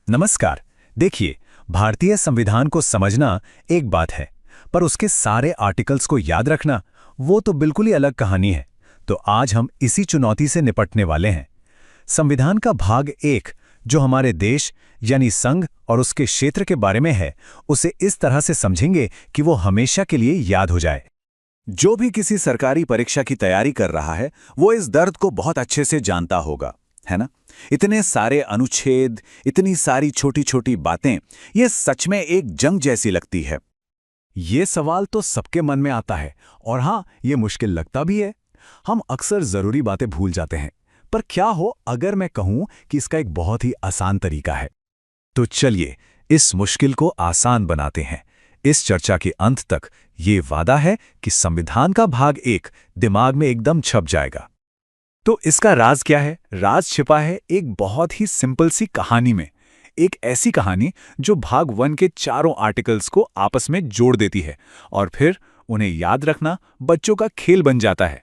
नमस्कार। देखिए, भारतीय संविधान को समझना एक बात है, पर उसके सारे आर्टिकल्स को याद रखना वो तो बिल्कुल ही अलग कहानी है। तो आज हम इसी चुनौती से निपटने वाले हैं। संविधान का भाग 1, जो हमारे देश यानी संघ और उसके क्षेत्र के बारे में है, उसे इस तरह से समझेंगे कि वो हमेशा के लिए याद हो जाए। जो भी किसी सरकारी परीक्षा की तैयारी कर रहा है वो इस दर्द को बहुत अच्छे से जानता होगा, है ना? इतने सारे अनुच्छेद, इतनी सारी छोटी छोटी बातें, ये सच में एक जंग जैसी लगती है। ये सवाल तो सबके मन में आता है और हाँ, ये मुश्किल लगता भी है। हम अक्सर जरूरी बातें भूल जाते हैं, पर क्या हो अगर मैं कहूं कि इसका एक बहुत ही आसान तरीका है। तो चलिए इस मुश्किल को आसान बनाते हैं। इस चर्चा के अंत तक ये वादा है कि संविधान का भाग 1 दिमाग में एकदम छप जाएगा। तो इसका राज क्या है? राज छिपा है एक बहुत ही सिंपल सी कहानी में। एक ऐसी कहानी जो भाग 1 के चारों आर्टिकल्स को आपस में जोड़ देती है और फिर उन्हें याद रखना बच्चों का खेल बन जाता है।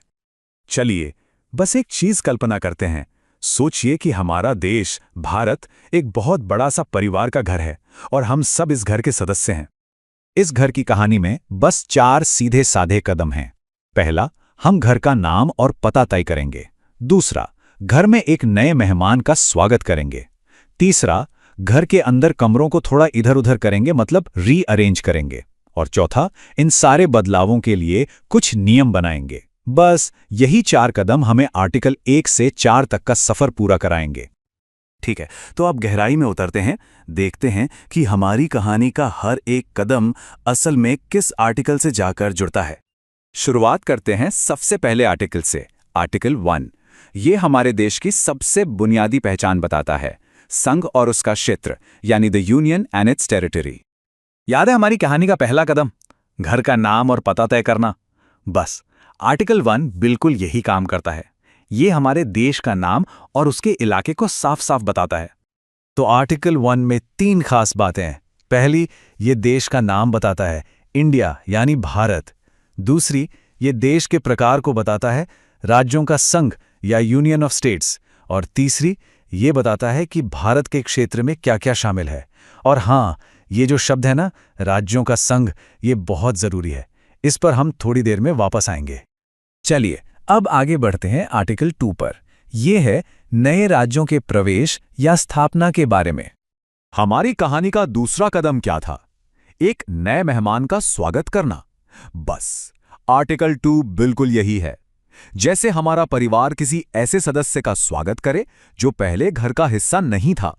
चलिए बस एक चीज कल्पना करते हैं। सोचिए कि हमारा देश भारत एक बहुत बड़ा सा परिवार का घर है और हम सब इस घर के सदस्य हैं। इस घर की कहानी में बस 4 सीधे साधे कदम हैं। पहला, हम घर का नाम और पता तय करेंगे। दूसरा, घर में एक नए मेहमान का स्वागत करेंगे। तीसरा, घर के अंदर कमरों को थोड़ा इधर-उधर करेंगे, मतलब रीअरेंज करेंगे। और चौथा, इन सारे बदलावों के लिए कुछ नियम बनाएंगे। बस यही 4 कदम हमें आर्टिकल 1 से 4 तक का सफर पूरा कराएंगे। ठीक है, तो अब गहराई में उतरते हैं, देखते हैं कि हमारी कहानी का हर एक कदम असल में किस आर्टिकल से जाकर जुड़ता है। शुरुआत करते हैं सबसे पहले आर्टिकल से, आर्टिकल 1। ये हमारे देश की सबसे बुनियादी पहचान बताता है, संघ और उसका क्षेत्र, यानी the union and it's territory. याद है हमारी कहानी का पहला कदम, घर का नाम और पता तय करना? बस आर्टिकल 1 बिल्कुल यही काम करता है। ये हमारे देश का नाम और उसके इलाके को साफ साफ बताता है। तो आर्टिकल 1 में 3 खास बातें हैं। पहली, ये देश का नाम बताता है, इंडिया यानी भारत। दूसरी, ये देश के प्रकार को बताता है, राज्यों का संघ या यूनियन ऑफ स्टेट्स। और तीसरी, ये बताता है कि भारत के क्षेत्र में क्या क्या शामिल है। और हाँ, ये जो शब्द है ना, राज्यों का संघ, ये बहुत जरूरी है। इस पर हम थोड़ी देर में वापस आएंगे। चलिए अब आगे बढ़ते हैं आर्टिकल 2 पर। यह है नए राज्यों के प्रवेश या स्थापना के बारे में। हमारी कहानी का दूसरा कदम क्या था? एक नए मेहमान का स्वागत करना। बस आर्टिकल 2 बिल्कुल यही है। जैसे हमारा परिवार किसी ऐसे सदस्य का स्वागत करे जो पहले घर का हिस्सा नहीं था।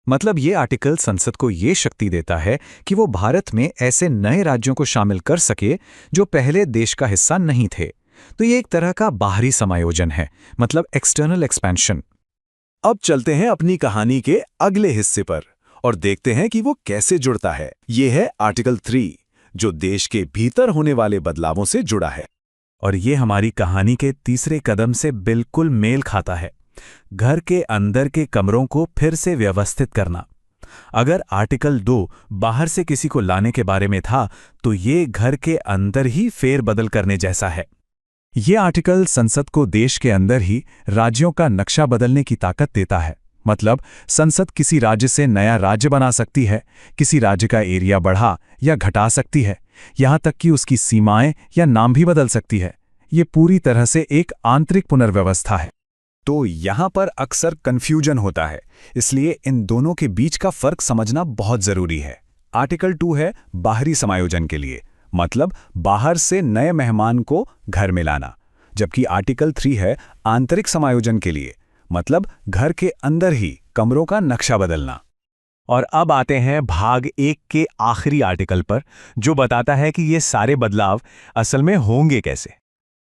मतलब ये आर्टिकल संसद को ये शक्ति देता है कि वो भारत में ऐसे नए राज्यों को शामिल कर सके जो पहले देश का हिस्सा नहीं थे। तो ये एक तरह का बाहरी समायोजन है, मतलब एक्सटर्नल एक्सपेंशन। अब चलते हैं अपनी कहानी के अगले हिस्से पर और देखते हैं कि वो कैसे जुड़ता है। ये है आर्टिकल 3, जो देश के भीतर होने वाले बदलावों से जुड़ा है। और ये हमारी कहानी के तीसरे कदम से बिल्कुल मेल खाता है, घर के अंदर के कमरों को फिर से व्यवस्थित करना। अगर आर्टिकल 2 बाहर से किसी को लाने के बारे में था, तो ये घर के अंदर ही फेरबदल करने जैसा है। ये आर्टिकल संसद को देश के अंदर ही राज्यों का नक्शा बदलने की ताकत देता है। मतलब संसद किसी राज्य से नया राज्य बना सकती है, किसी राज्य का एरिया बढ़ा या घटा सकती है, यहाँ तक कि उसकी सीमाएं या नाम भी बदल सकती है। ये पूरी तरह से एक आंतरिक पुनर्व्यवस्था है। तो यहाँ पर अक्सर कन्फ्यूजन होता है, इसलिए इन दोनों के बीच का फर्क समझना बहुत जरूरी है। आर्टिकल 2 है बाहरी समायोजन के लिए, मतलब बाहर से नए मेहमान को घर में लाना, जबकि आर्टिकल 3 है आंतरिक समायोजन के लिए, मतलब घर के अंदर ही कमरों का नक्शा बदलना। और अब आते हैं भाग 1 के आखिरी आर्टिकल पर, जो बताता है कि ये सारे बदलाव असल में होंगे कैसे।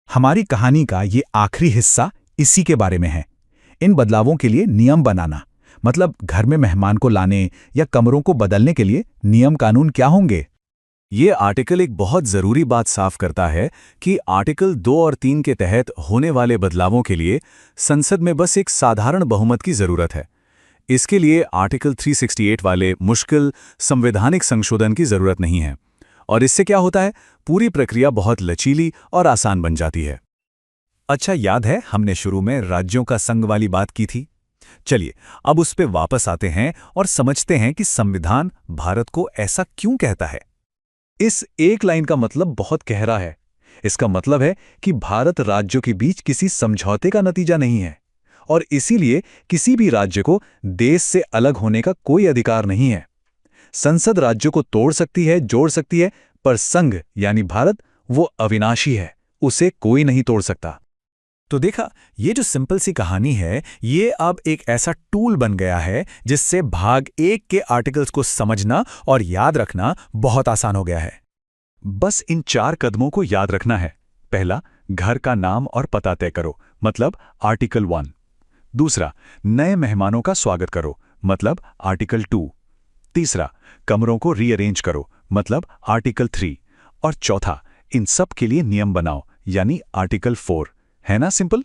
हमारी कहानी का ये आखिरी हिस्सा इसी के बारे में है। इन बदलावों के लिए नियम बनाना, मतलब घर में मेहमान को लाने या कमरों को बदलने के लिए नियम कानून क्या होंगे। ये आर्टिकल एक बहुत जरूरी बात साफ करता है कि आर्टिकल 2 और 3 के तहत होने वाले बदलावों के लिए संसद में बस एक साधारण बहुमत की जरूरत है। इसके लिए आर्टिकल 368 वाले मुश्किल संवैधानिक संशोधन की जरूरत नहीं है। और इससे क्या होता है, पूरी प्रक्रिया बहुत लचीली और आसान बन जाती है। अच्छा, याद है हमने शुरू में राज्यों का संघ वाली बात की थी? चलिए अब उस पे वापस आते हैं और समझते हैं कि संविधान भारत को ऐसा क्यों कहता है। इस एक लाइन का मतलब बहुत गहरा है। इसका मतलब है कि भारत राज्यों के बीच किसी समझौते का नतीजा नहीं है और इसीलिए किसी भी राज्य को देश से अलग होने का कोई अधिकार नहीं है। संसद राज्यों को तोड़ सकती है, जोड़ सकती है, पर संघ यानी भारत वो अविनाशी है, उसे कोई नहीं तोड़ सकता। तो देखा, ये जो सिंपल सी कहानी है, ये अब एक ऐसा टूल बन गया है जिससे भाग 1 के आर्टिकल्स को समझना और याद रखना बहुत आसान हो गया है। बस इन 4 कदमों को याद रखना है। पहला, घर का नाम और पता तय करो, मतलब आर्टिकल 1। दूसरा, नए मेहमानों का स्वागत करो, मतलब आर्टिकल 2। तीसरा, कमरों को रीअरेंज करो, मतलब आर्टिकल 3। और चौथा, इन सब के लिए नियम बनाओ, यानी आर्टिकल 4। है ना सिंपल?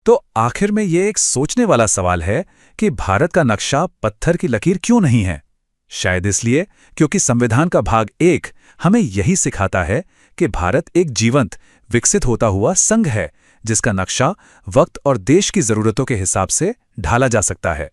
तो आखिर में ये एक सोचने वाला सवाल है कि भारत का नक्शा पत्थर की लकीर क्यों नहीं है? शायद इसलिए क्योंकि संविधान का भाग 1 हमें यही सिखाता है कि भारत एक जीवंत, विकसित होता हुआ संघ है जिसका नक्शा वक्त और देश की जरूरतों के हिसाब से ढाला जा सकता है।